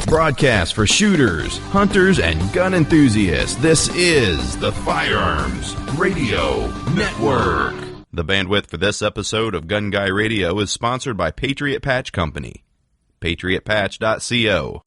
Broadcast for shooters, hunters, and gun enthusiasts. This is the Firearms Radio Network. The bandwidth for this episode of Gun Guy Radio is sponsored by Patriot Patch Company. PatriotPatch.co.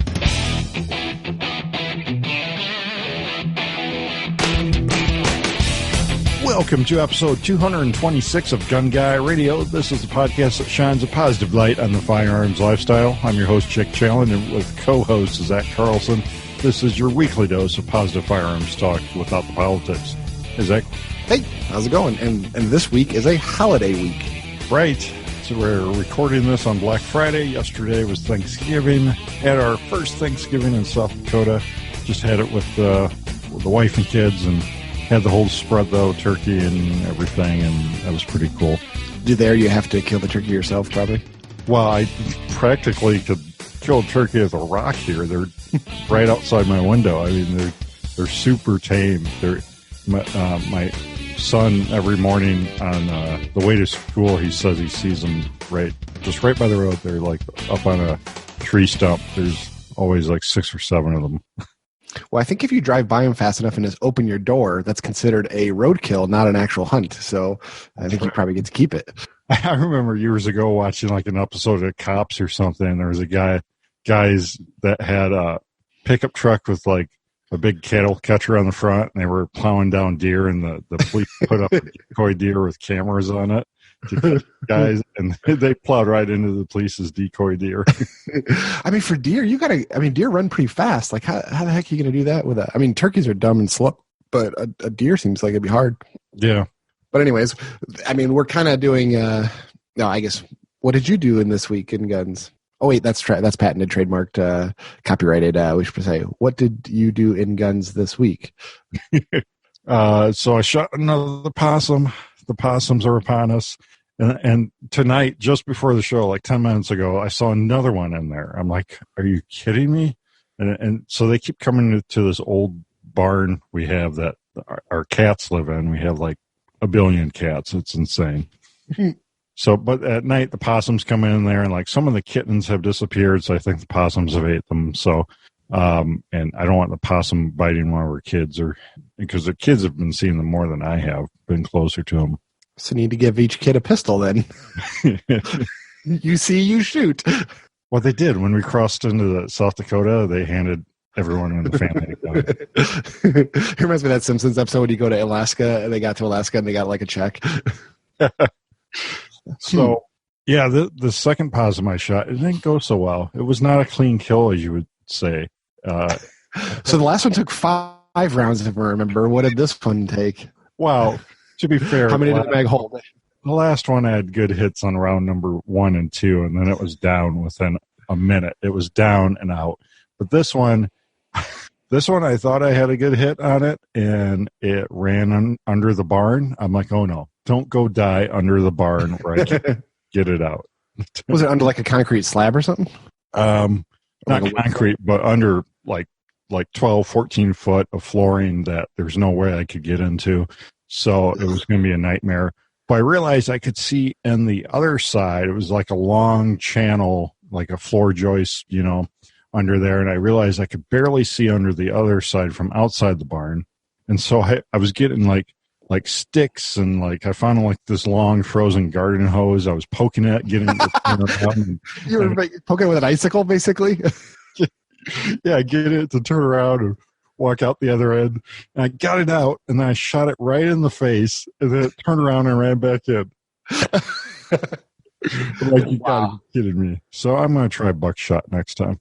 Welcome to episode 226 of Gun Guy Radio. This is the podcast that shines a positive light on the firearms lifestyle. I'm your host, Chick Challen, and with co-host Zach Carlson. This is your weekly dose of positive firearms talk without the politics. Hey, Zach. Hey, how's it going? And this week is a holiday week. Right. So we're recording this on Black Friday. Yesterday was Thanksgiving. Had our first Thanksgiving in South Dakota. Just had it with the wife and kids, and had the whole spread, though, turkey and everything, and that was pretty cool. There you have to kill the turkey yourself, probably? Well, I practically could kill a turkey with a rock here. They're right outside my window. I mean, they're super tame. My son, every morning on the way to school, he says he sees them right by the road. They're like up on a tree stump. There's always like 6 or 7 of them. Well, I think if you drive by them fast enough and just open your door, that's considered a roadkill, not an actual hunt. So I think you probably get to keep it. I remember years ago watching like an episode of Cops or something. There was a guys that had a pickup truck with like a big cattle catcher on the front, and they were plowing down deer, and the police put up a decoy deer with cameras on it to catch guys, and they plowed right into the police's decoy deer. I mean, for deer, deer run pretty fast. Like, how the heck are you going to do that with that? I mean, turkeys are dumb and slow, but a deer seems like it'd be hard. Yeah. But anyways, I mean, we're kind of doing, I guess, what did you do in this week in guns? Oh, wait, that's patented, trademarked, copyrighted. We should say, what did you do in guns this week? So I shot another possum. The possums are upon us. And tonight, just before the show, like 10 minutes ago, I saw another one in there. I'm like, are you kidding me? And so they keep coming to this old barn we have that our cats live in. We have like 1 billion cats. It's insane. So, but at night, the possums come in there, and like some of the kittens have disappeared. So I think the possums have ate them. So, and I don't want the possum biting one of our kids, because the kids have been seeing them more than I have, been closer to them. So need to give each kid a pistol then. You see, you shoot. Well, they did. When we crossed into South Dakota, they handed everyone in the family a gun. It reminds me of that Simpsons episode when you go to Alaska, and they got to Alaska and they got like a check. So, yeah, the second possum I shot, it didn't go so well. It was not a clean kill, as you would say. So the last one took 5 rounds, if I remember. What did this one take? Wow. To be fair, how many did the mag hold? The last one had good hits on round number 1 and 2, and then it was down within a minute. It was down and out. But this one, I thought I had a good hit on it, and it ran under the barn. I'm like, oh no, don't go die under the barn where I can get it out. Was it under like a concrete slab or something? Not concrete, but under like 12, 14 foot of flooring that there's no way I could get into. So it was going to be a nightmare. But I realized I could see on the other side, it was like a long channel, like a floor joist, under there. And I realized I could barely see under the other side from outside the barn. And so I was getting like sticks, and like I found like this long frozen garden hose. I was poking it, getting it to turn around. You were poking it with an icicle, basically? Yeah, get it to turn around and walk out the other end. And I got it out, and then I shot it right in the face, and then it turned around and ran back in. I'm like, you gotta be kidding me. So I'm going to try buckshot next time.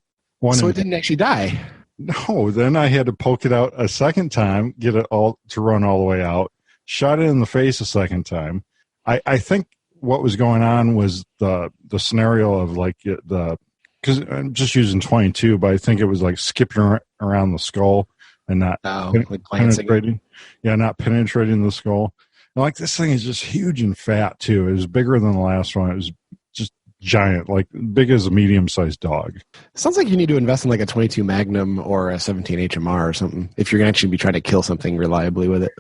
So it didn't actually die? No, then I had to poke it out a second time, get it all to run all the way out. Shot it in the face a second time. I think what was going on was the scenario of like because I'm just using 22, but I think it was like skipping around the skull and not penetrating. Yeah, not penetrating the skull. And like this thing is just huge and fat too. It was bigger than the last one. It was just giant, like big as a medium-sized dog. Sounds like you need to invest in like a 22 Magnum or a 17 HMR or something if you're going to actually be trying to kill something reliably with it.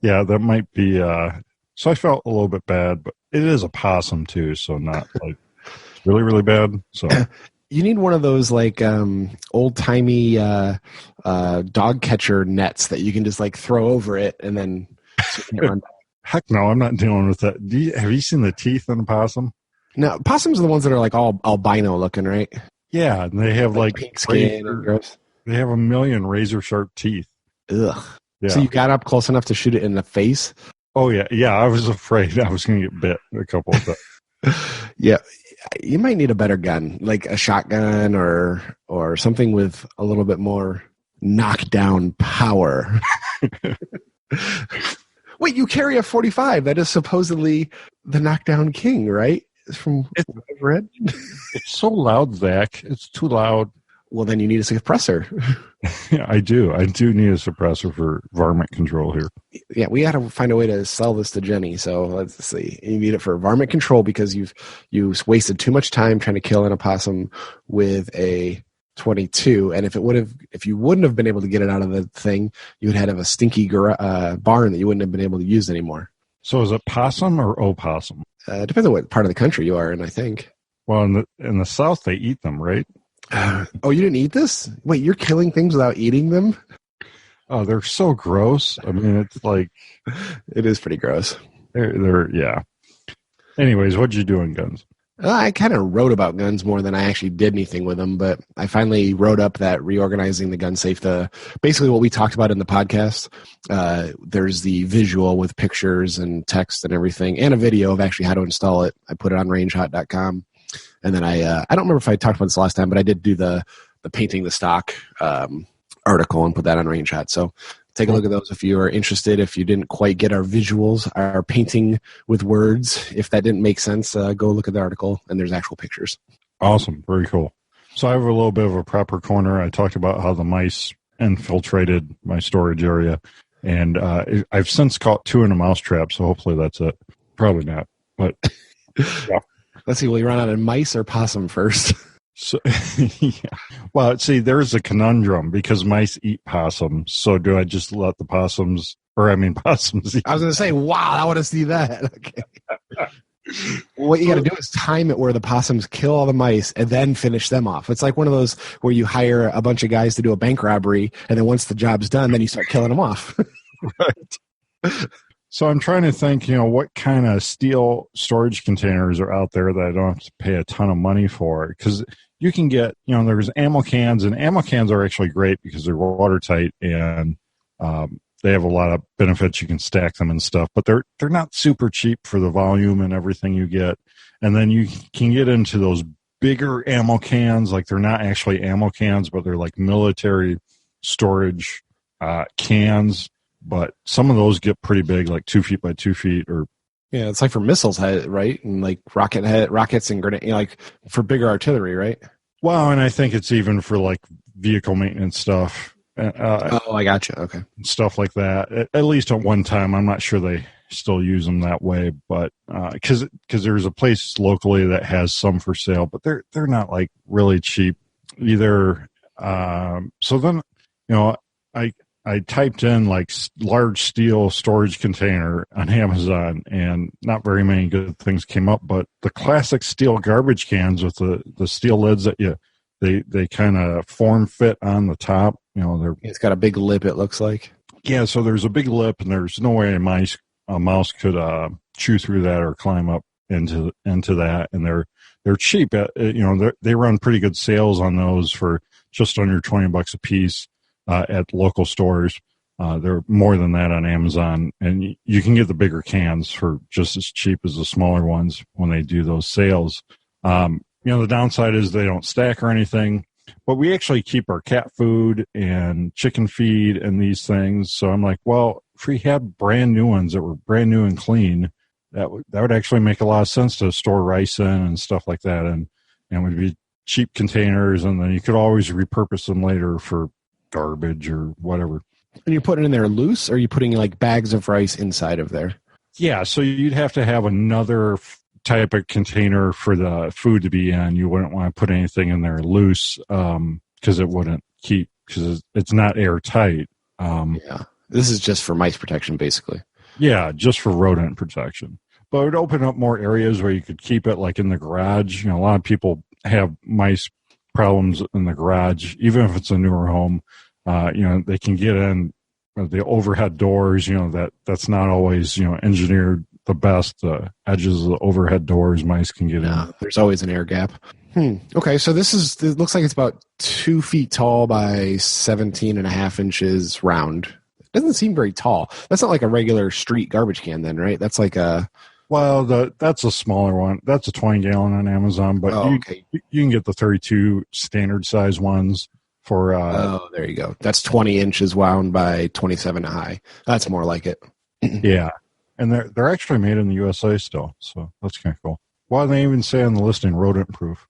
Yeah, that might be. So I felt a little bit bad, but it is a possum too, so not like really, really bad. So You need one of those like old timey dog catcher nets that you can just like throw over it and then so you can't run. Heck no, I'm not dealing with that. Have you seen the teeth in a possum? No, possums are the ones that are like all albino looking, right? Yeah, and they have like pink skin and gross. They have a million razor sharp teeth. Ugh. Yeah. So you got up close enough to shoot it in the face? Oh yeah. I was afraid I was going to get bit a couple of times. Yeah, you might need a better gun, like a shotgun or something with a little bit more knockdown power. Wait, you carry a 45. That is supposedly the knockdown king, right? From what I've read. It's so loud, Zach. It's too loud. Well, then you need a suppressor. Yeah, I do. I do need a suppressor for varmint control here. Yeah, we got to find a way to sell this to Jenny. So let's see. You need it for varmint control because you wasted too much time trying to kill an opossum with a 22. And if you wouldn't have been able to get it out of the thing, you would have a stinky barn that you wouldn't have been able to use anymore. So is it possum or opossum? Depends on what part of the country you are in, I think. Well, in the South, they eat them, right? Oh, you didn't eat this? Wait, you're killing things without eating them? Oh, they're so gross. I mean, it's like it is pretty gross. They're yeah. Anyways, what'd you do in guns? I kind of wrote about guns more than I actually did anything with them, but I finally wrote up that reorganizing the gun safe. Basically what we talked about in the podcast. There's the visual with pictures and text and everything, and a video of actually how to install it. I put it on rangehot.com. And then I don't remember if I talked about this last time, but I did do the painting the stock article and put that on RangeHot. So take a look at those if you are interested. If you didn't quite get our visuals, our painting with words, if that didn't make sense, go look at the article, and there's actual pictures. Awesome. Very cool. So I have a little bit of a proper corner. I talked about how the mice infiltrated my storage area, and I've since caught 2 in a mouse trap, so hopefully that's it. Probably not, but yeah. Let's see, will you run out of mice or possum first? So, yeah. Well, see, there's a conundrum because mice eat possums. So do I just let the possums eat? I was going to say, wow, I want to see that. Okay. What you got to do is time it where the possums kill all the mice and then finish them off. It's like one of those where you hire a bunch of guys to do a bank robbery, and then once the job's done, then you start killing them off. Right. So I'm trying to think, what kind of steel storage containers are out there that I don't have to pay a ton of money for. Because you can get, there's ammo cans, and ammo cans are actually great because they're watertight and they have a lot of benefits. You can stack them and stuff, but they're not super cheap for the volume and everything you get. And then you can get into those bigger ammo cans, like they're not actually ammo cans, but they're like military storage cans. But some of those get pretty big, like 2 feet by 2 feet, or yeah, it's like for missiles, right? And like rockets and grenade, like for bigger artillery, right? Well, and I think it's even for like vehicle maintenance stuff. I gotcha. Okay, stuff like that. At least at one time, I'm not sure they still use them that way, but because there's a place locally that has some for sale, but they're not like really cheap either. So then, I typed in like large steel storage container on Amazon, and not very many good things came up. But the classic steel garbage cans with the steel lids that they kind of form fit on the top. It's got a big lip. It looks like. Yeah. So there's a big lip, and there's no way a mouse could chew through that or climb up into that. And they're cheap. They run pretty good sales on those for just under $20 a piece. At local stores. They're more than that on Amazon, and you can get the bigger cans for just as cheap as the smaller ones when they do those sales. The downside is they don't stack or anything, but we actually keep our cat food and chicken feed and these things. So I'm like, well, if we had brand new ones that were brand new and clean, that would actually make a lot of sense to store rice in and stuff like that, and would be cheap containers, and then you could always repurpose them later for garbage or whatever. And you're putting it in there loose, or are you putting like bags of rice inside of there? Yeah, so you'd have to have another type of container for the food to be in. You wouldn't want to put anything in there loose because it wouldn't keep, because it's not airtight. Yeah, this is just for mice protection, basically. Yeah, just for rodent protection. But it would open up more areas where you could keep it, like in the garage. A lot of people have mice problems in the garage, even if it's a newer home. They can get in the overhead doors. That's not always engineered the best. The edges of the overhead doors, mice can get in. There's always an air gap. Okay, so it looks like it's about 2 feet tall by 17.5 inches round. It doesn't seem very tall. That's not like a regular street garbage can then, right? That's like a... Well, that's a smaller one. That's a 20-gallon on Amazon, but you can get the 32 standard size ones for... there you go. That's 20 inches wound by 27 high. That's more like it. Yeah, and they're actually made in the USA still, so that's kind of cool. Why they even say on the listing rodent proof?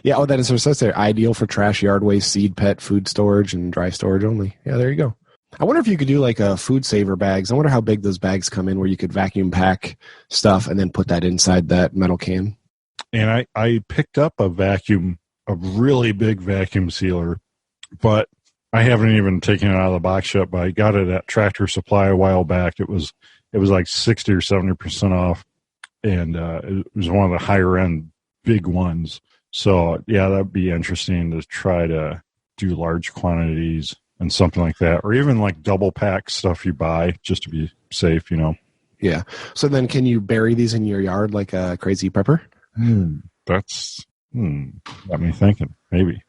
Yeah, that is what it says there. Ideal for trash, yard waste, seed, pet, food storage, and dry storage only. Yeah, there you go. I wonder if you could do like a food saver bags. I wonder how big those bags come in where you could vacuum pack stuff and then put that inside that metal can. And I picked up a really big vacuum sealer, but I haven't even taken it out of the box yet, but I got it at Tractor Supply a while back. It was like 60 or 70% off, and it was one of the higher end big ones. So yeah, that'd be interesting to try to do large quantities and something like that, or even like double pack stuff you buy just to be safe, Yeah. So then can you bury these in your yard like a crazy prepper? That's got me thinking. Maybe.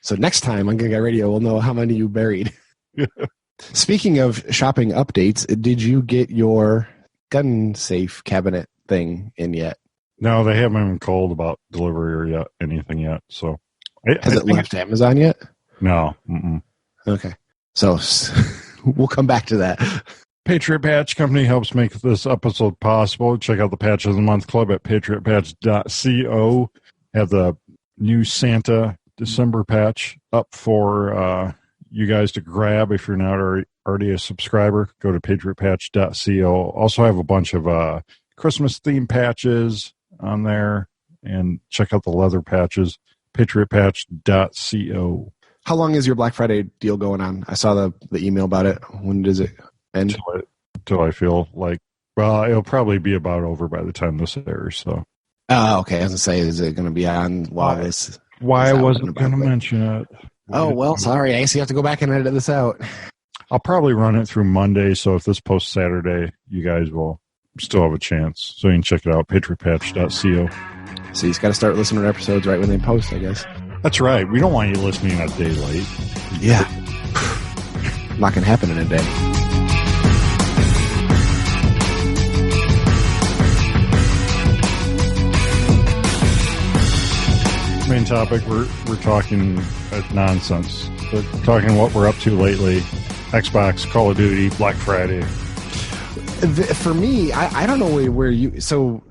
So next time on Gun Guy Radio, we'll know how many you buried. Speaking of shopping updates, did you get your gun safe cabinet thing in yet? No, they haven't even called about delivery or anything yet. So, has it left Amazon yet? No. Mm-mm. Okay. So we'll come back to that. Patriot Patch Company helps make this episode possible. Check out the Patch of the Month Club at patriotpatch.co. Have the new Santa December patch up for you guys to grab if you're not already a subscriber. Go to patriotpatch.co. Also have a bunch of Christmas themed patches on there, and check out the leather patches, patriotpatch.co. How long is your Black Friday deal going on? I saw the email about it. When does it end? Until I feel like, well, it'll probably be about over by the time this airs. So, okay. I was gonna say, is it going to be on while this? Why I wasn't going to mention it? Oh well, sorry. I guess you have to go back and edit this out. I'll probably run it through Monday, so if this posts Saturday, you guys will still have a chance. So you can check it out, patriotpatch.co. So you just got to start listening to episodes right when they post, I guess. That's right. We don't want you listening a day late. Yeah. Not going to happen in a day. Main topic, we're talking nonsense. We're talking what we're up to lately. Xbox, Call of Duty, Black Friday. For me, I don't know where you... So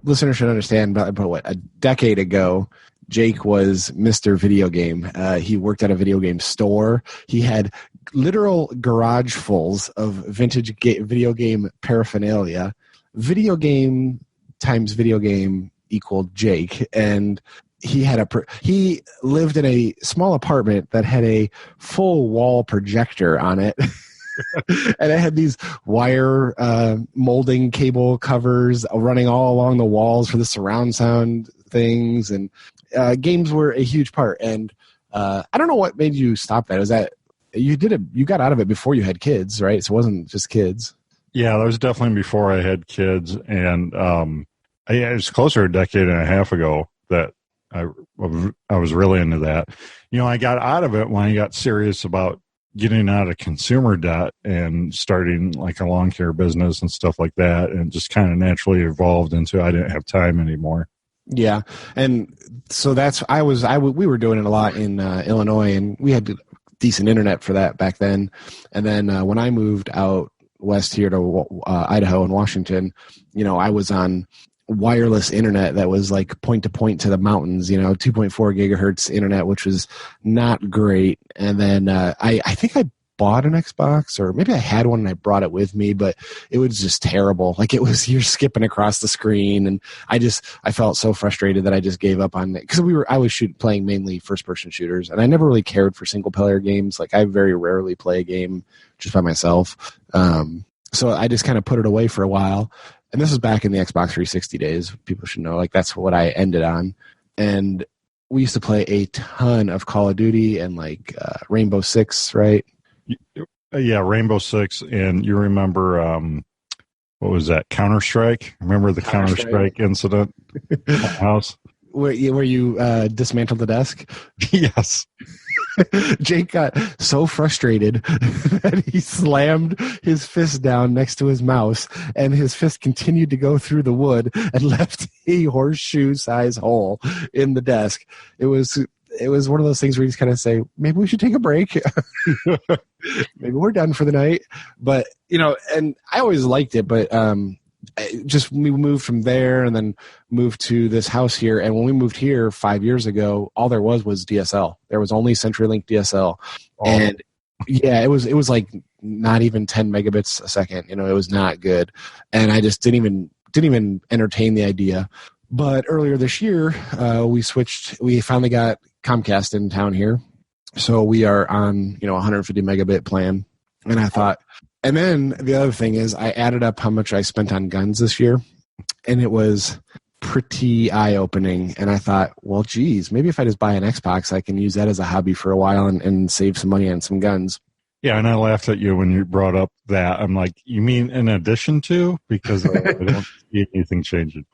listeners should understand, but what, a decade ago, Jake was Mr. Video Game. He worked at a video game store. He had literal garage fulls of vintage video game paraphernalia. Video game times video game equaled Jake. And he had he lived in a small apartment that had a full wall projector on it. And it had these wire molding cable covers running all along the walls for the surround sound things, and games were a huge part. And I don't know what made you stop that. Is that you got out of it before you had kids, right? So it wasn't just kids. Yeah, that was definitely before I had kids, and it was closer to a decade and a half ago that I was really into that. I got out of it when I got serious about getting out of consumer debt and starting like a lawn care business and stuff like that, and just kind of naturally evolved into I didn't have time anymore. Yeah, and so we were doing it a lot in Illinois, and we had decent internet for that back then. And then when I moved out west here to Idaho and Washington, I was on wireless internet that was like point to point to the mountains, 2.4 gigahertz internet, which was not great. And then I think I bought an Xbox, or maybe I had one and I brought it with me, but it was just terrible. Like you're skipping across the screen, and I felt so frustrated that I just gave up on it, because I was playing mainly first person shooters, and I never really cared for single player games. Like I very rarely play a game just by myself. So I just kind of put it away for a while. And this was back in the Xbox 360 days. People should know, like, that's what I ended on. and we used to play a ton of Call of Duty and like Rainbow Six, right? Yeah, Rainbow Six, and you remember what was that? Counter-Strike? Remember the Counter-Strike incident at my house? Where you dismantled the desk? Yes. Jake got so frustrated that he slammed his fist down next to his mouse, and his fist continued to go through the wood and left a horseshoe-size hole in the desk. It was one of those things where you just kind of say, maybe we should take a break. Maybe we're done for the night. But, and I always liked it, but we moved from there and then moved to this house here. And when we moved here 5 years ago, all there was DSL. There was only CenturyLink DSL. Oh. And yeah, it was like not even 10 megabits a second. It was not good. And I just didn't even entertain the idea. But earlier this year, we finally got Comcast in town here. So we are on, 150 megabit plan. And I thought, and then the other thing is I added up how much I spent on guns this year, and it was pretty eye-opening. And I thought, well, geez, maybe if I just buy an Xbox, I can use that as a hobby for a while and save some money on some guns. Yeah, and I laughed at you when you brought up that. I'm like, you mean in addition to? Because I don't see anything changing.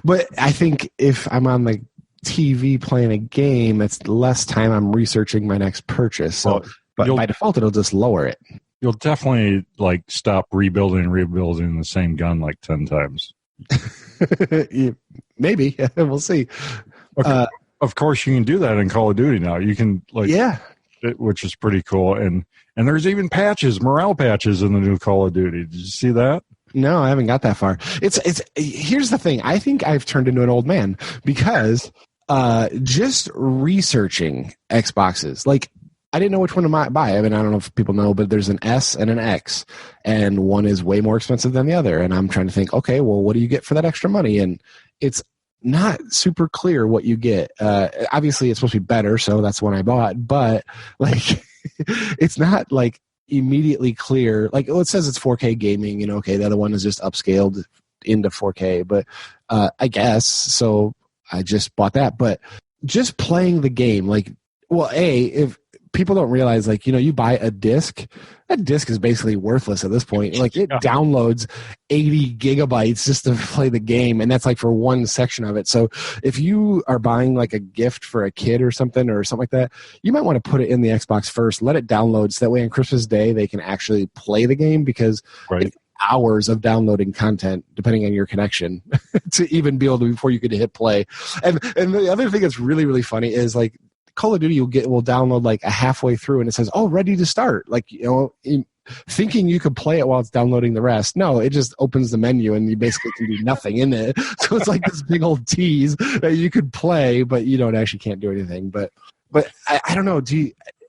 But I think if I'm on the TV playing a game, it's less time I'm researching my next purchase. So, but by default, it'll just lower it. You'll definitely stop rebuilding the same gun 10 times. Maybe. We'll see. Okay. Of course, you can do that in Call of Duty now. You can which is pretty cool. And there's even morale patches in the new Call of Duty. Did you see that? No, I haven't got that far. It's here's the thing. I think I've turned into an old man because just researching Xboxes, I didn't know which one to buy. I mean, I don't know if people know, but there's an S and an X, and one is way more expensive than the other. And I'm trying to think, okay, well, what do you get for that extra money? And it's not super clear what you get. Obviously, it's supposed to be better, so that's one I bought. But it's not immediately clear. It says it's 4K gaming. Okay, the other one is just upscaled into 4K. But I guess so. I just bought that. But just playing the game, if people don't realize, you buy a disc, that disc is basically worthless at this point. It downloads 80 gigabytes just to play the game, and that's for one section of it. So if you are buying a gift for a kid or something like that, you might want to put it in the Xbox first, let it download, so that way on Christmas Day they can actually play the game, because it's hours of downloading content depending on your connection to even be able to, before you could hit play. And the other thing that's really, really funny is Call of Duty will download a halfway through and it says, oh, ready to start. Thinking you could play it while it's downloading the rest. No, it just opens the menu and you basically can do nothing in it. So it's this big old tease that you could play, but you can't do anything. But I don't know.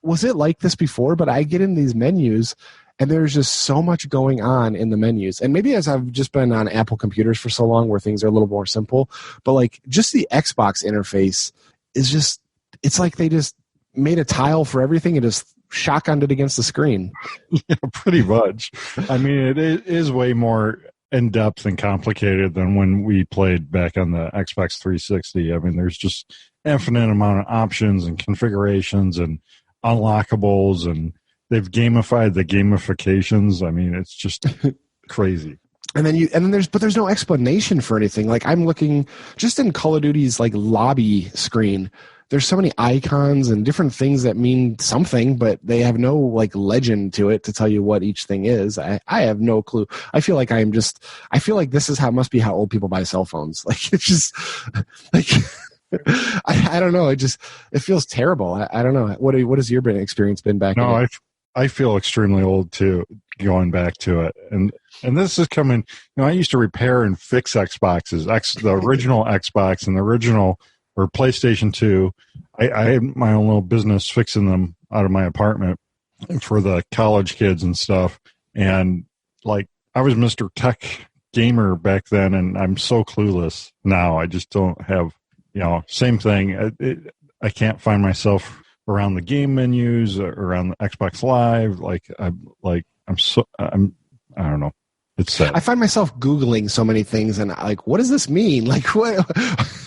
Was it like this before? But I get in these menus and there's just so much going on in the menus. And maybe as I've just been on Apple computers for so long where things are a little more simple, but just the Xbox interface is just, it's they just made a tile for everything and just shotgunned it against the screen. Yeah, pretty much. I mean, it is way more in-depth and complicated than when we played back on the Xbox 360. I mean, there's just infinite amount of options and configurations and unlockables, and they've gamified the gamifications. I mean, it's just crazy. And then there's no explanation for anything. I'm looking just in Call of Duty's lobby screen. There's so many icons and different things that mean something, but they have no legend to it to tell you what each thing is. I have no clue. I feel like this is must be how old people buy cell phones. It's just I don't know. It feels terrible. I don't know. What has your experience been back? No, I feel extremely old too, going back to it. And this is coming, I used to repair and fix Xboxes, the original Xbox and the original or PlayStation 2. I had my own little business fixing them out of my apartment for the college kids and stuff. And I was Mr. Tech Gamer back then, and I'm so clueless now. I just don't have, same thing. I can't find myself around the game menus, around the Xbox Live. I don't know. It's sad. I find myself Googling so many things and like, what does this mean? Like, what?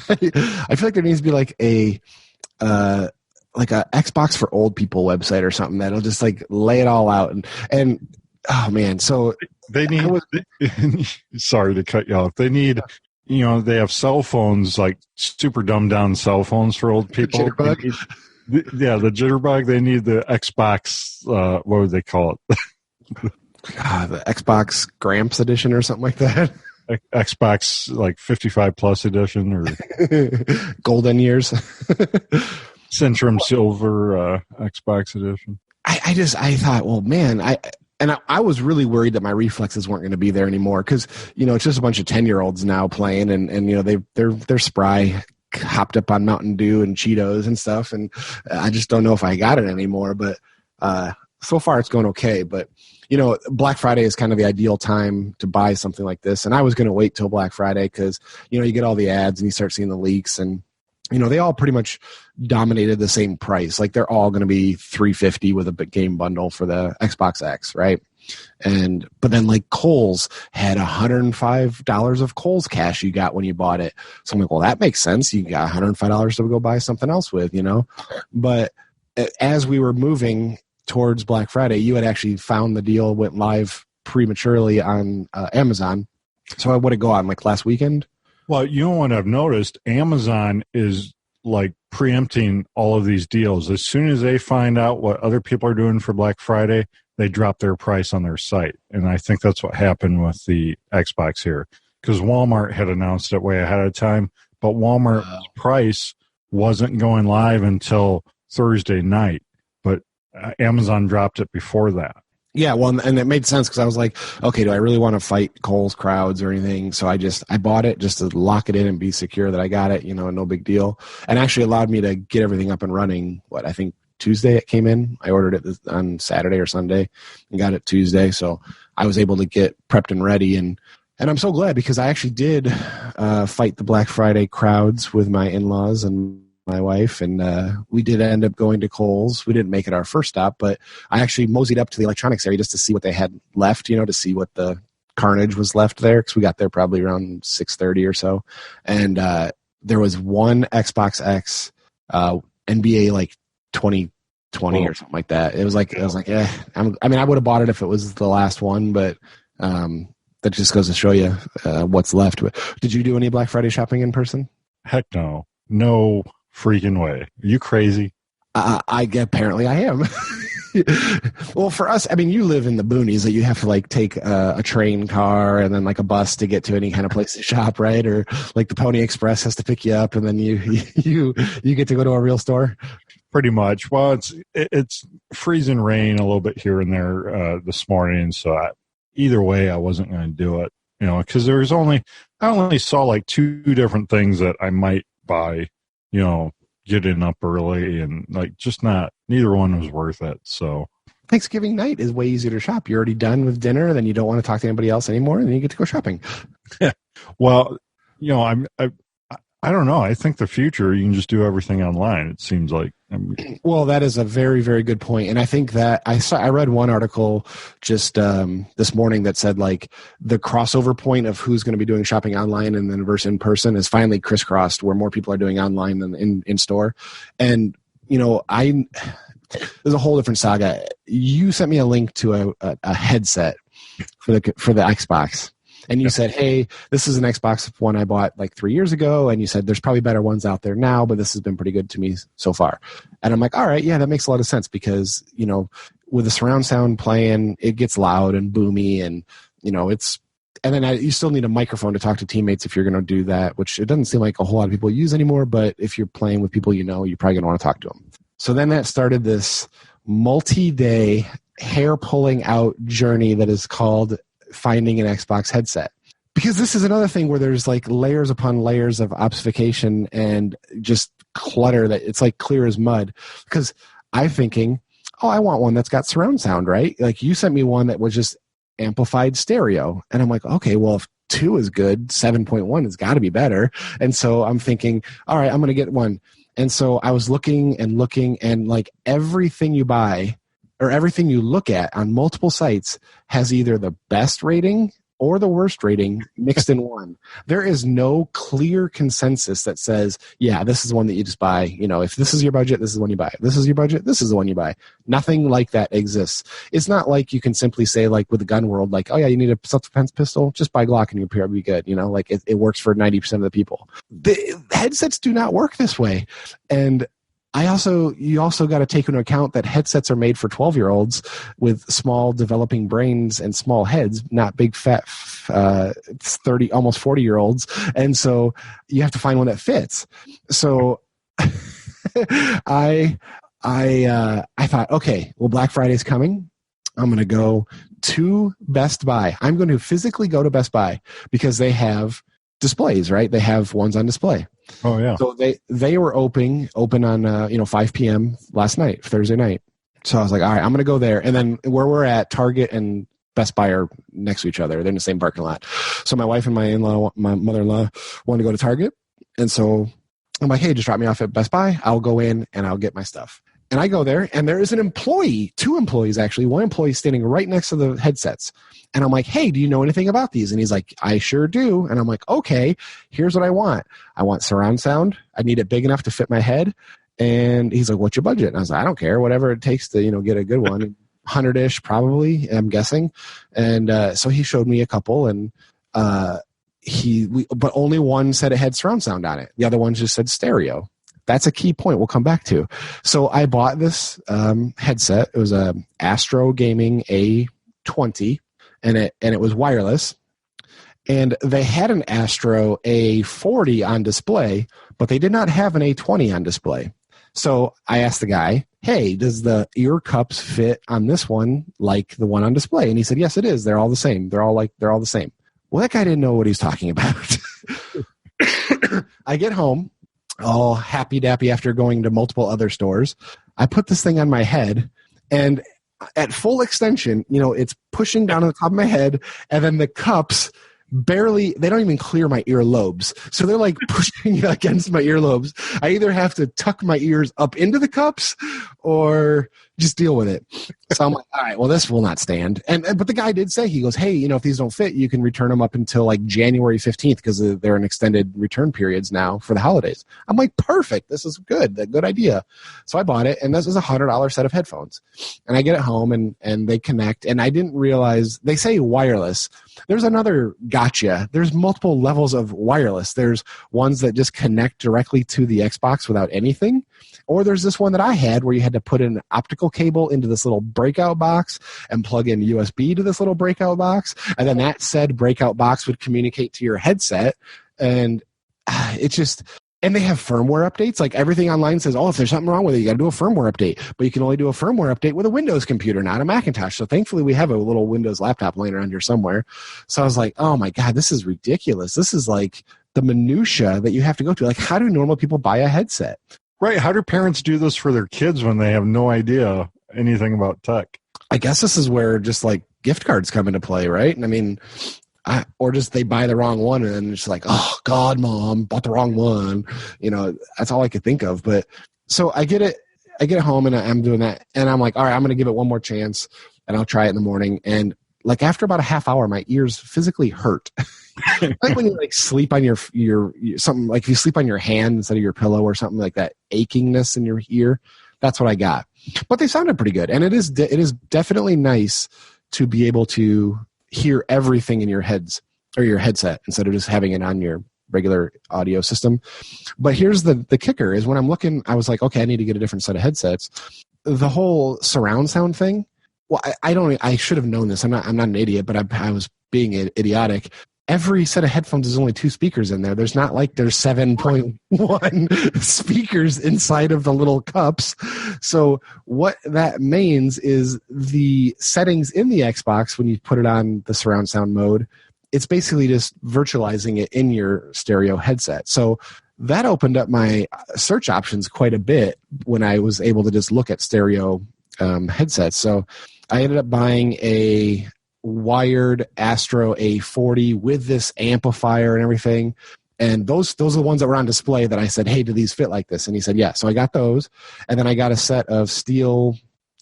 I feel like there needs to be like a Xbox for old people website or something that'll just like lay it all out. And oh man, so they need, sorry to cut you off. They need, they have cell phones, like super dumbed down cell phones for old people. The jitterbug. They need the Xbox. What would they call it? The Xbox Gramps edition or something like that. Xbox like 55 plus edition or golden years. Centrum Silver Xbox edition. I thought, well, man, I was really worried that my reflexes weren't going to be there anymore because it's just a bunch of 10-year-olds now playing and they're spry, hopped up on Mountain Dew and Cheetos and stuff, and I just don't know if I got it anymore. But so far it's going okay. But Black Friday is kind of the ideal time to buy something like this, and I was going to wait till Black Friday because you get all the ads and you start seeing the leaks and. They all pretty much dominated the same price. Like they're all going to be $350 with a big game bundle for the Xbox X, right? But then like Kohl's had $105 of Kohl's cash you got when you bought it. So I'm like, well, that makes sense. You got $105 to go buy something else with, But as we were moving towards Black Friday, you had actually found the deal, went live prematurely on Amazon. So what did it go on like last weekend? Well, what I've noticed, Amazon is like preempting all of these deals. As soon as they find out what other people are doing for Black Friday, they drop their price on their site. And I think that's what happened with the Xbox here. Because Walmart had announced it way ahead of time, but Walmart's price wasn't going live until Thursday night. But Amazon dropped it before that. Yeah, well, and it made sense because I was like, okay, do I really want to fight Kohl's crowds or anything? So I bought it just to lock it in and be secure that I got it, no big deal. And actually allowed me to get everything up and running. I think Tuesday it came in. I ordered it on Saturday or Sunday and got it Tuesday. So I was able to get prepped and ready. And I'm so glad because I actually did fight the Black Friday crowds with my in-laws and my wife, and we did end up going to Kohl's. We didn't make it our first stop, but I actually moseyed up to the electronics area just to see what they had left, to see what the carnage was left there, because we got there probably around 6:30 or so, and there was one Xbox X NBA like 2020 or something like that. It was like I was like, I would have bought it if it was the last one, but that just goes to show you what's left. Did you do any Black Friday shopping in person? Heck no freaking way. Are you crazy? Apparently I am. Well, for us, you live in the boonies that you have to like take a train car and then like a bus to get to any kind of place to shop, right? Or like the Pony Express has to pick you up and then you get to go to a real store. Pretty much. Well, it's freezing rain a little bit here and there this morning, so either way I wasn't going to do it, because I only saw like two different things that I might buy, getting up early and like just neither one was worth it. So Thanksgiving night is way easier to shop. You're already done with dinner, then you don't want to talk to anybody else anymore, and then you get to go shopping. Well, I don't know. I think the future, you can just do everything online. It seems like. Well, that is a very, very good point. And I think that I read one article just this morning that said like the crossover point of who's going to be doing shopping online and then versus in person is finally crisscrossed, where more people are doing online than in store. And, there's a whole different saga. You sent me a link to a headset for the Xbox. And you said, hey, this is an Xbox One I bought like 3 years ago. And you said, there's probably better ones out there now, but this has been pretty good to me so far. And I'm like, all right, yeah, that makes a lot of sense because, with the surround sound playing, it gets loud and boomy and, and then you still need a microphone to talk to teammates if you're going to do that, which it doesn't seem like a whole lot of people use anymore. But if you're playing with people, you're probably going to want to talk to them. So then that started this multi-day hair pulling out journey that is called finding an Xbox headset, because this is another thing where there's like layers upon layers of obfuscation and just clutter that it's like clear as mud. Because I'm thinking, I want one that's got surround sound, right? Like you sent me one that was just amplified stereo, and I'm like, okay, well if 2 is good, 7.1 has got to be better. And so I'm thinking, all right, I'm going to get one. And so I was looking, and like everything you buy or everything you look at on multiple sites has either the best rating or the worst rating mixed in one. There is no clear consensus that says, yeah, this is the one that you just buy. You know, if this is your budget, this is the one you buy. If this is your budget, this is the one you buy. Nothing like that exists. It's not like you can simply say, like with the gun world, like, oh yeah, you need a self-defense pistol, just buy Glock and you'll be good. You know, like it works for 90% of the people. The headsets do not work this way. And you also got to take into account that headsets are made for 12-year-olds with small developing brains and small heads, not big fat 30, almost 40-year-olds. And so you have to find one that fits. So I thought, okay, well, Black Friday's coming. I'm going to go to Best Buy. I'm going to physically go to Best Buy because they have displays, right? They have ones on display. Oh yeah. So they were open on 5 p.m. last night, Thursday night. So I was like, all right, I'm going to go there. And then where we're at, Target and Best Buy are next to each other. They're in the same parking lot. So my wife and my mother-in-law wanted to go to Target. And so I'm like, hey, just drop me off at Best Buy. I'll go in and I'll get my stuff. And I go there, and there is an employee, 2 employees actually, one employee standing right next to the headsets. And I'm like, hey, do you know anything about these? And he's like, I sure do. And I'm like, okay, here's what I want. I want surround sound. I need it big enough to fit my head. And he's like, what's your budget? And I was like, I don't care, whatever it takes to, get a good one. 100-ish probably, I'm guessing. And so he showed me a couple, and but only one said it had surround sound on it. The other one just said stereo. That's a key point we'll come back to. So I bought this headset. It was a Astro Gaming A20, and it was wireless. And they had an Astro A40 on display, but they did not have an A20 on display. So I asked the guy, hey, does the ear cups fit on this one like the one on display? And he said, yes, it is. They're all the same. They're all the same. Well, that guy didn't know what he was talking about. I get home, all happy-dappy after going to multiple other stores. I put this thing on my head, and at full extension, it's pushing down on the top of my head, and then the cups they don't even clear my earlobes. So they're like pushing against my earlobes. I either have to tuck my ears up into the cups or just deal with it. So I'm like, all right, well, this will not stand. But the guy did say, he goes, hey, if these don't fit, you can return them up until like January 15th because they're in extended return periods now for the holidays. I'm like, perfect. This is good. A good idea. So I bought it, and this is a $100 set of headphones. And I get it home, and they connect. And I didn't realize, they say wireless. There's another gotcha. There's multiple levels of wireless. There's ones that just connect directly to the Xbox without anything. Or there's this one that I had where you had to put an optical cable into this little breakout box and plug in USB to this little breakout box. And then that said breakout box would communicate to your headset. And it's just... And they have firmware updates. Like everything online says, oh, if there's something wrong with it, you got to do a firmware update. But you can only do a firmware update with a Windows computer, not a Macintosh. So thankfully, we have a little Windows laptop laying around here somewhere. So I was like, oh my God, this is ridiculous. This is like the minutia that you have to go to. Like, how do normal people buy a headset? Right. How do parents do this for their kids when they have no idea anything about tech? I guess this is where just like gift cards come into play, right? And I mean... or just they buy the wrong one and it's like, oh God, Mom, bought the wrong one. That's all I could think of. But so I get home and I'm doing that. And I'm like, all right, I'm going to give it one more chance and I'll try it in the morning. And like after about a half hour, my ears physically hurt. Like when you like sleep on your something, like if you sleep on your hand instead of your pillow or something like that, achingness in your ear. That's what I got. But they sounded pretty good. And it is definitely nice to be able to hear everything in your heads or your headset instead of just having it on your regular audio system. But here's the kicker is when I'm looking, I was like, okay, I need to get a different set of headsets. The whole surround sound thing. Well, I should have known this. I'm not an idiot, but I was being idiotic. Every set of headphones is only 2 speakers in there. There's not like there's 7.1 speakers inside of the little cups. So what that means is the settings in the Xbox, when you put it on the surround sound mode, it's basically just virtualizing it in your stereo headset. So that opened up my search options quite a bit when I was able to just look at stereo headsets. So I ended up buying a wired Astro A40 with this amplifier and everything. And those are the ones that were on display that I said, hey, do these fit like this? And he said, yeah. So I got those. And then I got a set of steel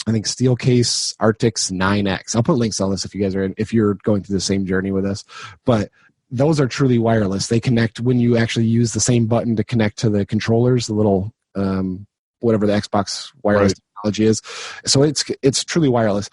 I think Steelcase Arctics 9X. I'll put links on this if you guys are if you're going through the same journey with us. But those are truly wireless. They connect when you actually use the same button to connect to the controllers, the little whatever the Xbox wireless technology is. So it's truly wireless.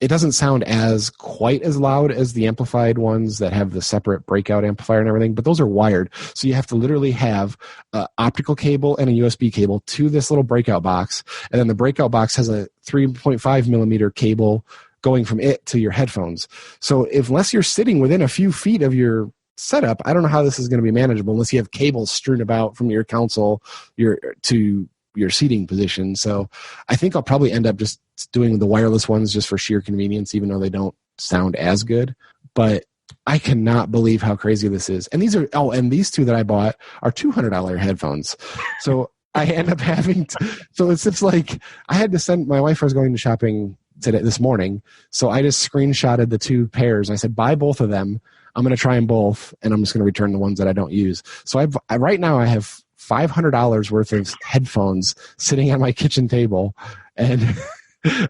It doesn't sound as quite as loud as the amplified ones that have the separate breakout amplifier and everything, but those are wired. So you have to literally have an optical cable and a USB cable to this little breakout box. And then the breakout box has a 3.5 millimeter cable going from it to your headphones. So unless you're sitting within a few feet of your setup, I don't know how this is going to be manageable unless you have cables strewn about from your console to your seating position. So I think I'll probably end up just doing the wireless ones just for sheer convenience, even though they don't sound as good. But I cannot believe how crazy this is. And these two that I bought are $200 headphones. So I end up having so it's like I had to send my wife was going to shopping this morning. So I just screenshotted the two pairs. I said, buy both of them. I'm going to try them both, and I'm just going to return the ones that I don't use. So right now I have $500 worth of headphones sitting on my kitchen table, and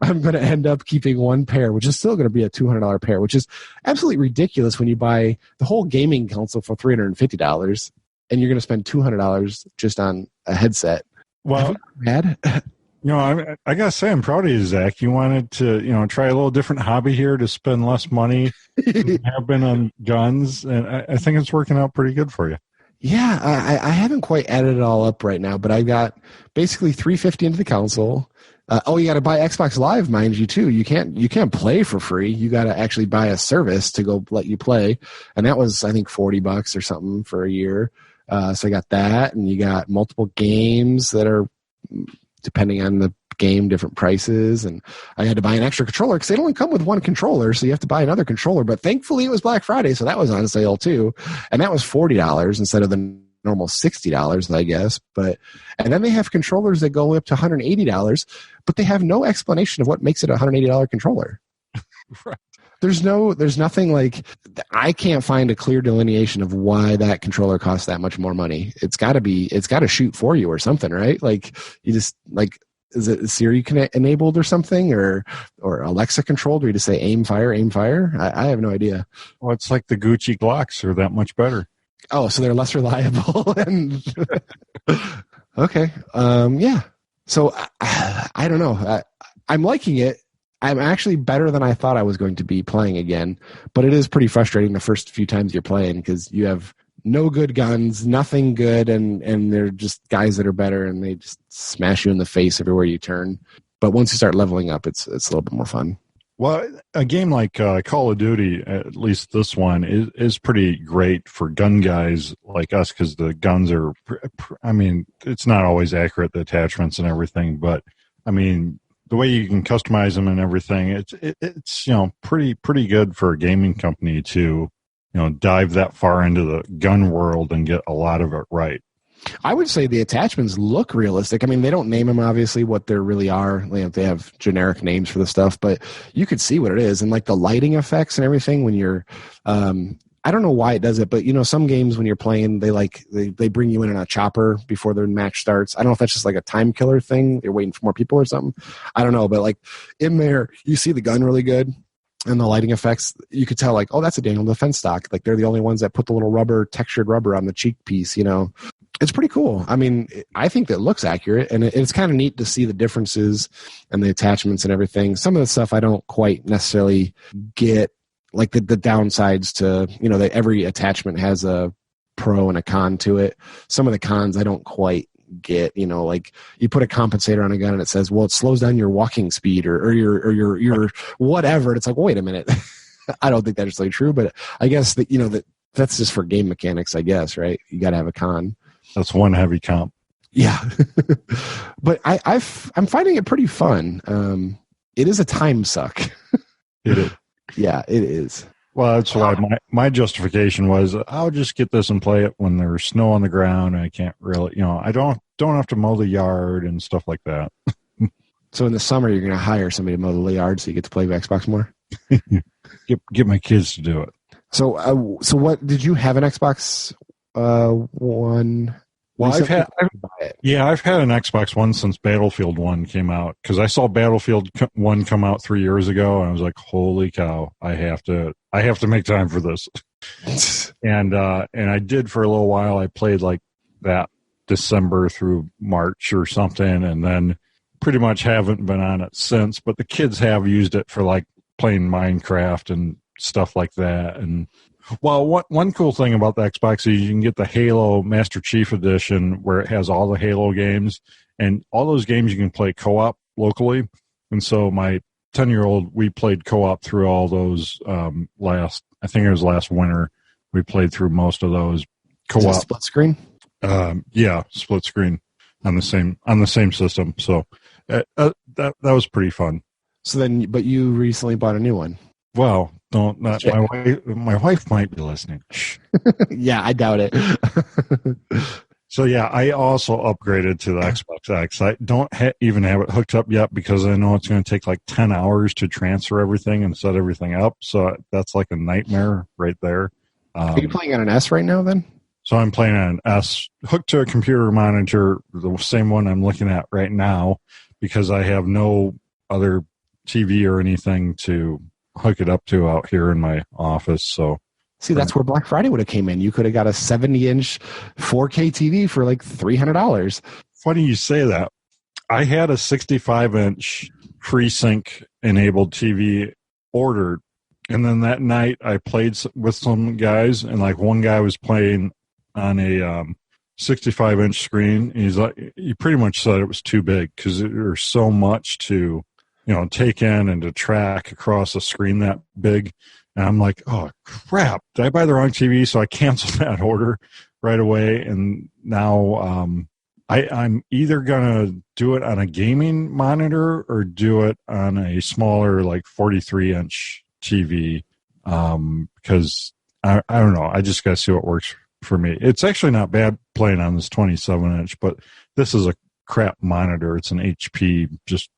I'm going to end up keeping one pair, which is still going to be a $200 pair, which is absolutely ridiculous when you buy the whole gaming console for $350 and you're going to spend $200 just on a headset. Well, mad. I gotta say, I'm proud of you, Zach. You wanted to, try a little different hobby here to spend less money than you have been on guns, and I think it's working out pretty good for you. Yeah, I haven't quite added it all up right now, but I got basically $350 into the console. You got to buy Xbox Live, mind you, too. You can't play for free. You got to actually buy a service to go let you play, and that was I think $40 or something for a year. So I got that, and you got multiple games that are, depending on the game, different prices. And I had to buy an extra controller because they only come with one controller, so you have to buy another controller. But thankfully it was Black Friday, so that was on sale too. And that was $40 instead of the normal $60, I guess. And then they have controllers that go up to $180, but they have no explanation of what makes it a $180 controller. Right. There's nothing like, I can't find a clear delineation of why that controller costs that much more money. It's got to shoot for you or something, right? Like you just like, is it Siri enabled or something, or Alexa controlled, where you just say aim fire? I have no idea. Well, it's like the Gucci Glocks are that much better. Oh, so they're less reliable. Okay. Yeah. So I don't know. I'm liking it. I'm actually better than I thought I was going to be playing again, but it is pretty frustrating the first few times you're playing because you have no good guns, nothing good, and they're just guys that are better, and they just smash you in the face everywhere you turn. But once you start leveling up, it's a little bit more fun. Well, a game like Call of Duty, at least this one, is pretty great for gun guys like us because the guns are, it's not always accurate, the attachments and everything, but, the way you can customize them and everything, it's pretty good for a gaming company to, dive that far into the gun world and get a lot of it right. I would say the attachments look realistic. They don't name them, obviously, what they really are. They have generic names for the stuff, but you could see what it is. And like the lighting effects and everything when you're, I don't know why it does it, but some games when you're playing, they bring you in a chopper before the match starts. I don't know if that's just like a time killer thing. They're waiting for more people or something. I don't know, but like in there, you see the gun really good. And the lighting effects, you could tell like, oh, that's a Daniel Defense stock. Like they're the only ones that put the little textured rubber on the cheek piece, It's pretty cool. I think that looks accurate, and it's kind of neat to see the differences and the attachments and everything. Some of the stuff I don't quite necessarily get, like the downsides to, that every attachment has a pro and a con to it. Some of the cons I don't quite get, like you put a compensator on a gun and it says, well, it slows down your walking speed or your whatever. And it's like, well, wait a minute. I don't think that's really true, but I guess that, that's just for game mechanics, I guess, right? You got to have a con. That's one heavy comp. Yeah. But I'm finding it pretty fun. It is a time suck. It is. Yeah, it is. Well, that's why my justification was I'll just get this and play it when there's snow on the ground. And I can't really, I don't have to mow the yard and stuff like that. So in the summer, you're going to hire somebody to mow the yard so you get to play Xbox more? Get my kids to do it. So what did you have an Xbox One? Well, recently? I've had an Xbox One since Battlefield 1 came out, because I saw Battlefield 1 come out 3 years ago, and I was like, holy cow, I have to make time for this. And I did for a little while. I played like that December through March or something, and then pretty much haven't been on it since, but the kids have used it for like playing Minecraft and stuff like that. And well, one cool thing about the Xbox is you can get the Halo Master Chief Edition, where it has all the Halo games, and all those games you can play co-op locally. And so my 10-year-old, we played co-op through all those I think it was last winter. We played through most of those co-op. Is it split screen? Yeah, split screen on the same system. So that was pretty fun. So then, but you recently bought a new one. Well, my wife might be listening. Yeah, I doubt it. So yeah, I also upgraded to the Xbox X. I don't even have it hooked up yet, because I know it's going to take like 10 hours to transfer everything and set everything up. So that's like a nightmare right there. Are you playing on an S right now then? So I'm playing on an S, hooked to a computer monitor, the same one I'm looking at right now, because I have no other TV or anything to hook it up to out here in my office. So see, that's where Black Friday would have came in. You could have got a 70-inch 4K TV for like $300. Funny you say that. I had a 65-inch FreeSync enabled TV ordered, and then that night I played with some guys, and like one guy was playing on a 65-inch screen. And he's like, he pretty much said it was too big, because there's so much to take in and to track across a screen that big. And I'm like, oh crap, did I buy the wrong TV? So I canceled that order right away. And now I'm either going to do it on a gaming monitor or do it on a smaller, like 43-inch TV, because I don't know. I just got to see what works for me. It's actually not bad playing on this 27-inch, but this is a crap monitor. It's an HP, just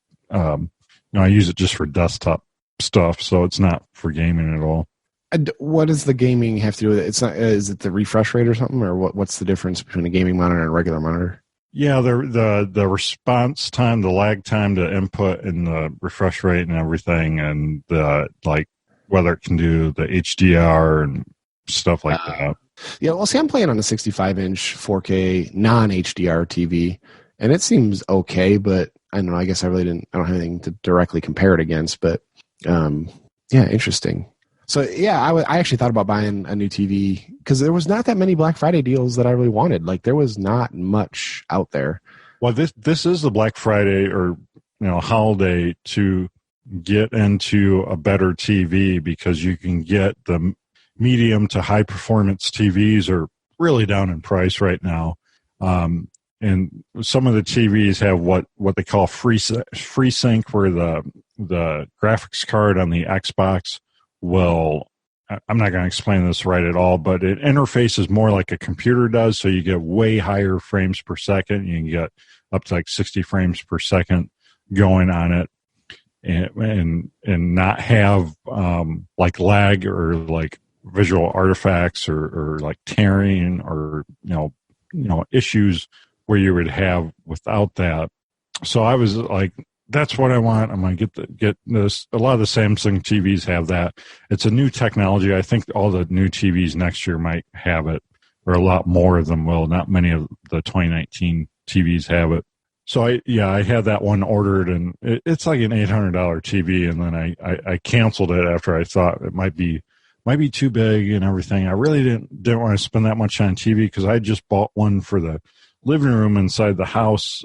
I use it just for desktop stuff, so it's not for gaming at all. And what does the gaming have to do with it? It's not. Is it the refresh rate or something, or what's the difference between a gaming monitor and a regular monitor? Yeah, the response time, the lag time to input, and the refresh rate and everything, and like whether it can do the HDR and stuff like that. Yeah, well, see, I'm playing on a 65-inch 4K non-HDR TV, and it seems okay, but I don't know. I guess I don't have anything to directly compare it against, but yeah, interesting. So yeah, I actually thought about buying a new TV, because there was not that many Black Friday deals that I really wanted. Like, there was not much out there. Well, this is the Black Friday or holiday to get into a better TV, because you can get the medium to high performance TVs are really down in price right now. And some of the TVs have what they call FreeSync, where the graphics card on the Xbox will, I'm not going to explain this right at all, but it interfaces more like a computer does, so you get way higher frames per second. You can get up to like 60 frames per second going on it, and not have like lag or like visual artifacts or like tearing or issues where you would have without that. So I was like, that's what I want. I'm going to get this. A lot of the Samsung TVs have that. It's a new technology. I think all the new TVs next year might have it, or a lot more of them will. Not many of the 2019 TVs have it. So I had that one ordered, and it's like an $800 TV. And then I canceled it after I thought it might be too big and everything. I really didn't want to spend that much on TV, because I just bought one for the living room inside the house,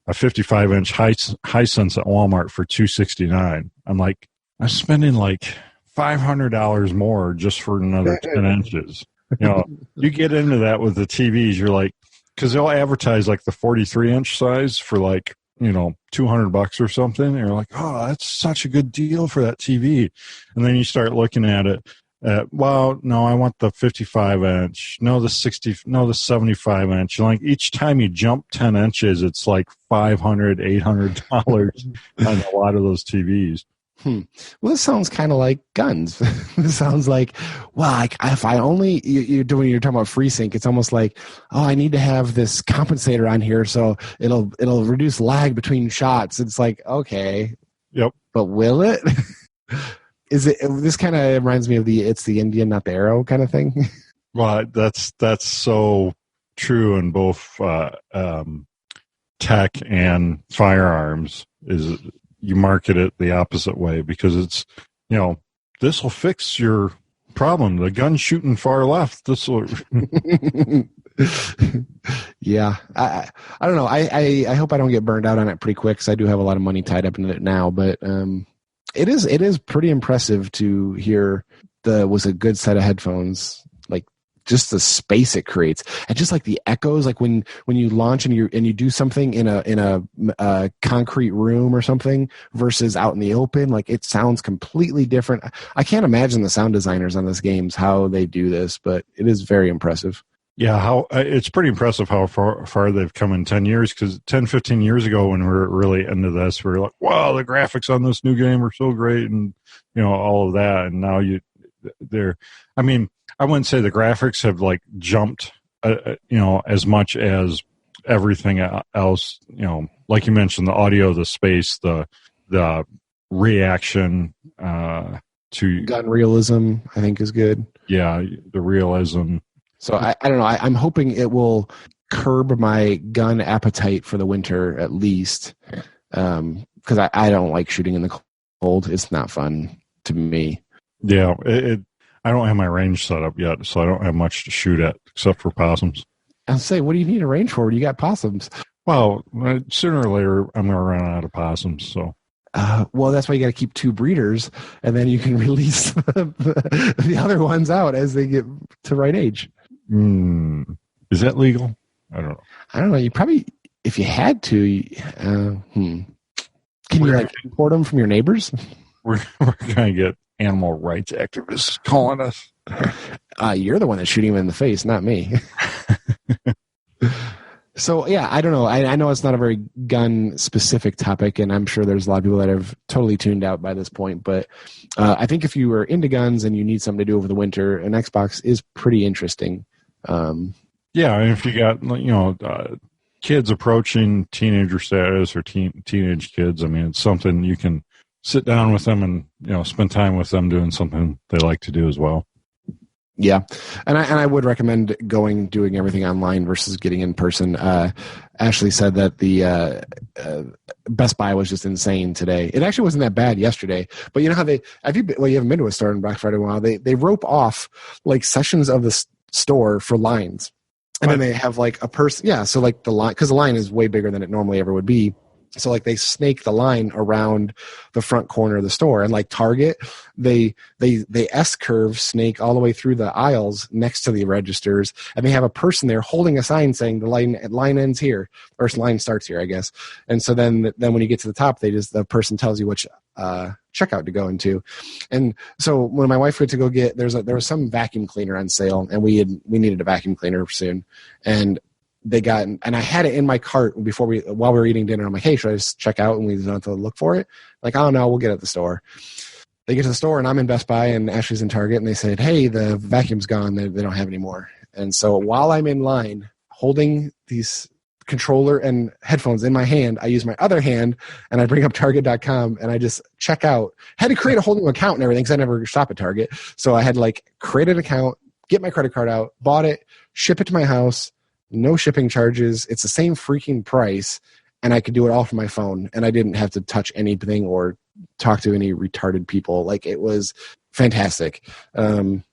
a 55-inch Hisense at Walmart for $269. I'm like, I'm spending like $500 more just for another 10 inches. You get into that with the TVs, you're like, because they'll advertise like the 43-inch size for like, $200 or something. And you're like, oh, that's such a good deal for that TV. And then you start looking at it. Well, no, I want the 55-inch. No, the 75-inch. Like each time you jump 10 inches, it's like $500, $800 on a lot of those TVs. Well, this sounds kind of like guns. This sounds like, well, if I only you're talking about FreeSync, it's almost like, oh, I need to have this compensator on here so it'll reduce lag between shots. It's like, okay, Yep. but will it? Is it? This kind of reminds me of it's the Indian, not the arrow kind of thing. Well, that's so true in both tech and firearms. Is you market it the opposite way because it's, this will fix your problem. The gun shooting far left. This will. Yeah, I don't know. I hope I don't get burned out on it pretty quick because I do have a lot of money tied up in it now. But it is pretty impressive to hear was a good set of headphones. Like just the space it creates, and just like the echoes, like when you launch and you do something in a concrete room or something versus out in the open, like it sounds completely different. I can't imagine the sound designers on this games how they do this, but it is very impressive. Yeah, it's pretty impressive how far they've come in 10 years, because 10, 15 years ago when we were really into this, we were like, wow, the graphics on this new game are so great, and all of that. And now I wouldn't say the graphics have like jumped, as much as everything else. Like you mentioned, the audio, the space, the reaction to gun realism, I think, is good. Yeah, the realism. So I don't know. I'm hoping it will curb my gun appetite for the winter at least, because I don't like shooting in the cold. It's not fun to me. Yeah, I don't have my range set up yet, so I don't have much to shoot at except for possums. I'll say, what do you need a range for? You got possums. Well, sooner or later, I'm going to run out of possums. So, well, that's why you got to keep 2 breeders, and then you can release the other ones out as they get to right age. Is that legal? I don't know. You probably, if you had to, can you import them from your neighbors? We're going to get animal rights activists calling us. You're the one that's shooting him in the face, not me. So, yeah, I don't know. I know it's not a very gun-specific topic, and I'm sure there's a lot of people that have totally tuned out by this point, but I think if you are into guns and you need something to do over the winter, an Xbox is pretty interesting. Yeah, and if you got, kids approaching teenager status or teenage kids, I mean, it's something you can sit down with them and, spend time with them doing something they like to do as well. Yeah, and I would recommend doing everything online versus getting in person. Ashley said that the Best Buy was just insane today. It actually wasn't that bad yesterday, but you know how you haven't been to a store in Black Friday in a while. They rope off like sections of the store for lines, and then they have like a person. Yeah, so like the line, because the line is way bigger than it normally ever would be. So like they snake the line around the front corner of the store, and like Target, they S-curve snake all the way through the aisles next to the registers, and they have a person there holding a sign saying the line ends here, or line starts here, I guess. And so then when you get to the top, the person tells you which checkout to go into. And so when my wife went to go get, there was some vacuum cleaner on sale, and we needed a vacuum cleaner soon, and and I had it in my cart while we were eating dinner. I'm like, hey, should I just check out and we don't have to look for it? Like, oh no, we'll get it at the store. They get to the store and I'm in Best Buy and Ashley's in Target, and they said, hey, the vacuum's gone. They don't have any more. And so while I'm in line holding these controller and headphones in my hand, I use my other hand and I bring up Target.com and I just check out. Had to create a whole new account and everything because I never shop at Target. So I had create an account, get my credit card out, bought it, ship it to my house. No shipping charges. It's the same freaking price, and I could do it all from my phone, and I didn't have to touch anything or talk to any retarded people. Like, it was fantastic. When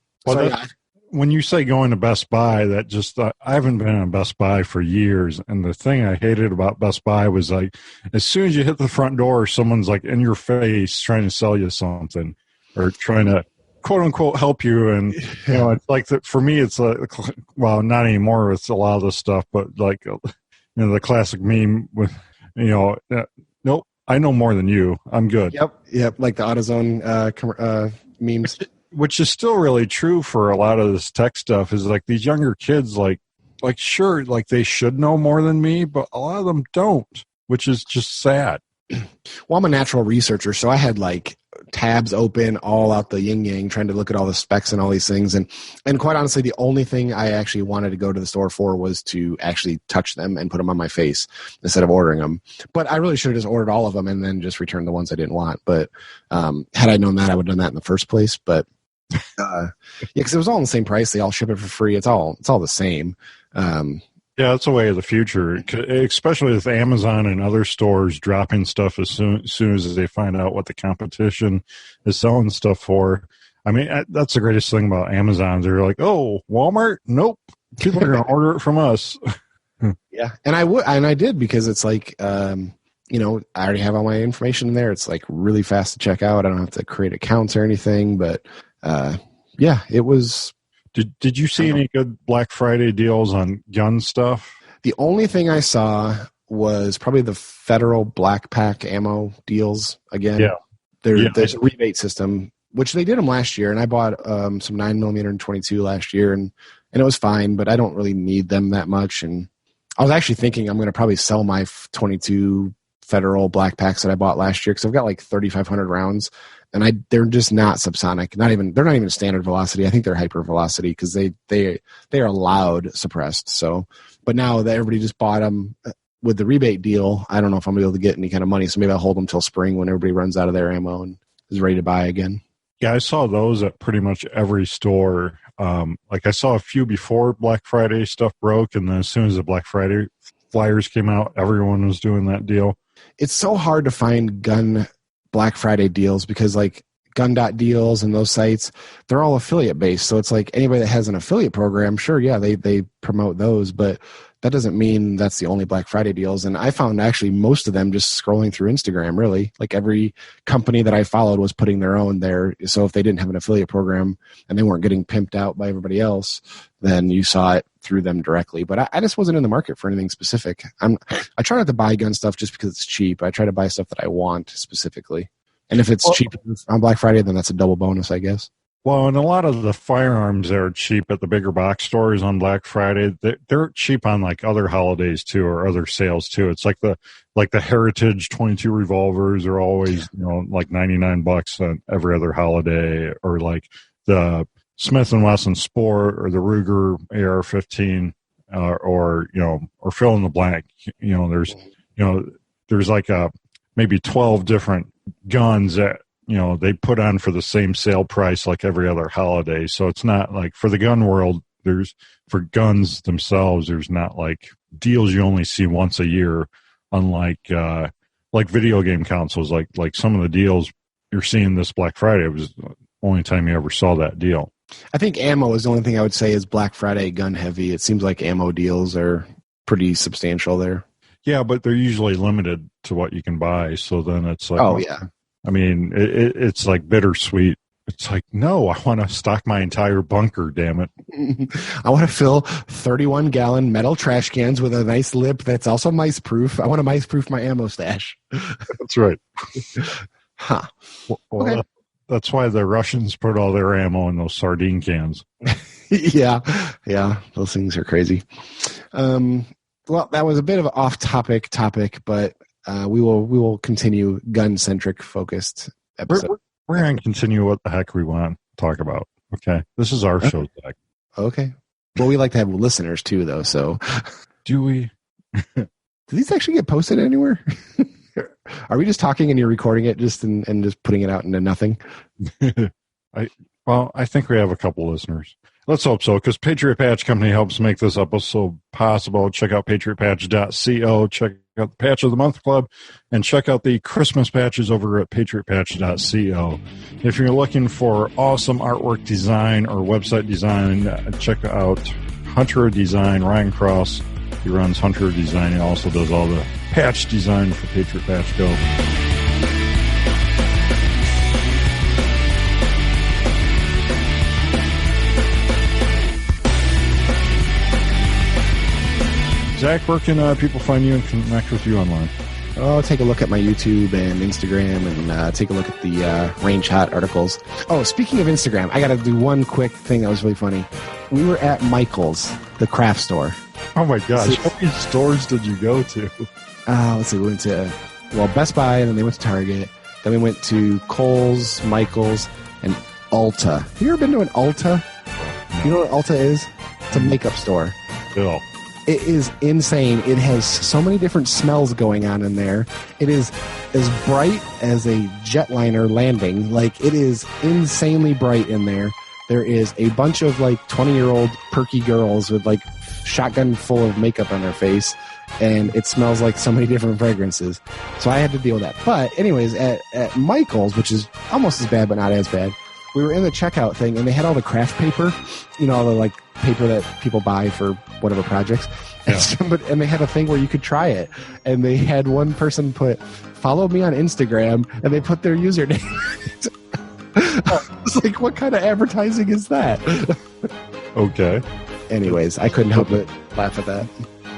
you say going to Best Buy, that just I haven't been in Best Buy for years, and the thing I hated about Best Buy was like, as soon as you hit the front door, someone's like in your face trying to sell you something or trying to quote unquote help you. And it's like that for me, it's well, not anymore. It's a lot of this stuff, but like the classic meme with nope, I know more than you, I'm good. Yep, like the AutoZone memes, which is still really true for a lot of this tech stuff. Is like these younger kids, like sure, like they should know more than me, but a lot of them don't, which is just sad. Well, I'm a natural researcher, so I had tabs open, all out the yin yang, trying to look at all the specs and all these things. And quite honestly, the only thing I actually wanted to go to the store for was to actually touch them and put them on my face instead of ordering them. But I really should have just ordered all of them and then just returned the ones I didn't want. But had I known that, I would have done that in the first place. But yeah, because it was all in the same price. They all ship it for free. It's all the same. Yeah, it's a way of the future, especially with Amazon and other stores dropping stuff as soon as they find out what the competition is selling stuff for. I mean, that's the greatest thing about Amazon. They're like, oh, Walmart? Nope. People are going to order it from us. Yeah, and I did because it's like, I already have all my information in there. It's like really fast to check out. I don't have to create accounts or anything. But yeah, it was. Did you see any good Black Friday deals on gun stuff? The only thing I saw was probably the federal Black Pack ammo deals again. Yeah. There's a rebate system, which they did them last year, and I bought some 9mm and 22 last year, and it was fine, but I don't really need them that much. And I was actually thinking I'm going to probably sell my 22 federal Black Packs that I bought last year because I've got like 3,500 rounds. And they're just not subsonic. They're not even standard velocity. I think they're hyper velocity because they are loud suppressed. So, but now that everybody just bought them with the rebate deal, I don't know if I'm gonna be able to get any kind of money. So maybe I'll hold them till spring when everybody runs out of their ammo and is ready to buy again. Yeah, I saw those at pretty much every store. Like I saw a few before Black Friday stuff broke, and then as soon as the Black Friday flyers came out, everyone was doing that deal. It's so hard to find gun Black Friday deals because like gun.deals and those sites, they're all affiliate based. So it's like anybody that has an affiliate program, sure, yeah, they promote those, but that doesn't mean that's the only Black Friday deals. And I found actually most of them just scrolling through Instagram, really. Like every company that I followed was putting their own there. So if they didn't have an affiliate program and they weren't getting pimped out by everybody else, then you saw it through them directly. But I just wasn't in the market for anything specific. I try not to buy gun stuff just because it's cheap. I try to buy stuff that I want specifically. And if it's cheap on Black Friday, then that's a double bonus, I guess. Well, and a lot of the firearms that are cheap at the bigger box stores on Black Friday, they're cheap on like other holidays too, or other sales too. It's like the Heritage 22 revolvers are always, like $99 on every other holiday, or like the Smith & Wesson Sport or the Ruger AR-15, or fill in the blank. There's like maybe 12 different guns that they put on for the same sale price like every other holiday. So it's not like for the gun world, for guns themselves, there's not like deals you only see once a year, unlike like video game consoles. Like some of the deals you're seeing this Black Friday, it was the only time you ever saw that deal. I think ammo is the only thing I would say is Black Friday gun heavy. It seems like ammo deals are pretty substantial there. Yeah, but they're usually limited to what you can buy. So then it's like, oh yeah. I mean, it's like bittersweet. It's like, no, I want to stock my entire bunker, damn it. I want to fill 31-gallon metal trash cans with a nice lip that's also mice-proof. I want to mice-proof my ammo stash. That's right. Huh. Well, okay. That's why the Russians put all their ammo in those sardine cans. Yeah, those things are crazy. Well, that was a bit of an off-topic, but we will continue gun-centric focused episode. We're going to continue what the heck we want to talk about. Okay, this is our show, Zach. Okay. Well, we like to have listeners too, though. So, do we? Do these actually get posted anywhere? Are we just talking and you're recording it and just putting it out into nothing? I think we have a couple listeners. Let's hope so, because Patriot Patch Company helps make this episode possible. Check out patriotpatch.co. Check out the Patch of the Month Club, and check out the Christmas patches over at patriotpatch.co. If you're looking for awesome artwork design or website design, check out Hunter Design. Ryan Cross, he runs Hunter Design. He also does all the patch design for Patriot Patch Go. Zach, where can people find you and connect with you online? Oh, take a look at my YouTube and Instagram, and take a look at the Range Hot articles. Oh, speaking of Instagram, I got to do one quick thing that was really funny. We were at Michael's, the craft store. Oh my gosh! How many stores did you go to? Let's see. We went to Best Buy, and then they went to Target, Then we went to Kohl's, Michael's, and Ulta. Have you ever been to an Ulta? You know what Ulta is? It's a makeup store. Bill. It is insane. It has so many different smells going on in there. It is as bright as a jetliner landing. Like, it is insanely bright in there. There is a bunch of, like, 20-year-old perky girls with, like, shotgun full of makeup on their face, and it smells like so many different fragrances. So I had to deal with that. But anyways, at Michael's, which is almost as bad but not as bad, we were in the checkout thing, and they had all the craft paper, you know, all the, like, paper that people buy for whatever projects. Yeah. And they had a thing where you could try it. And they had one person put, follow me on Instagram, and they put their username. I was like, what kind of advertising is that? Okay. Anyways, I couldn't help but laugh at that.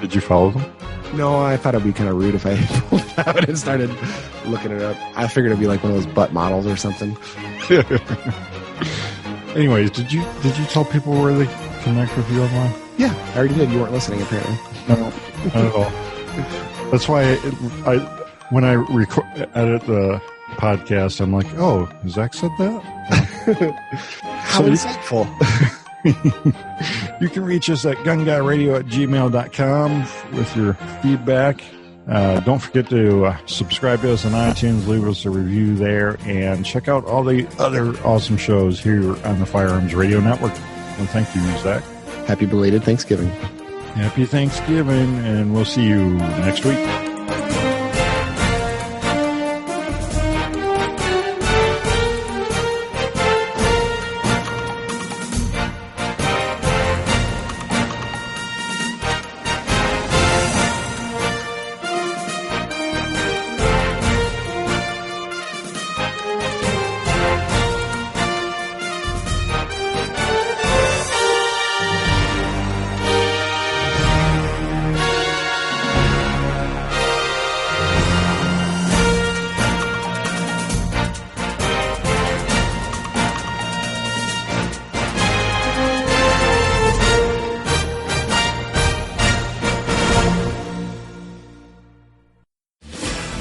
Did you follow them? No, I thought it'd be kind of rude if I pulled it out and started looking it up. I figured it'd be like one of those butt models or something. Anyways, did you tell people where they connect with you online? Yeah, I already did. You weren't listening, apparently. No, not at all. That's why I when I edit the podcast, I'm like, oh, Zach said that? How insightful. You can reach us at gunguyradio@gmail.com with your feedback. Don't forget to subscribe to us on iTunes, leave us a review there, and check out all the other awesome shows here on the Firearms Radio Network. Well, thank you, Zach. Happy belated Thanksgiving. Happy Thanksgiving, and we'll see you next week.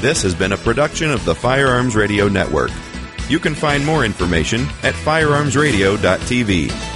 This has been a production of the Firearms Radio Network. You can find more information at firearmsradio.tv.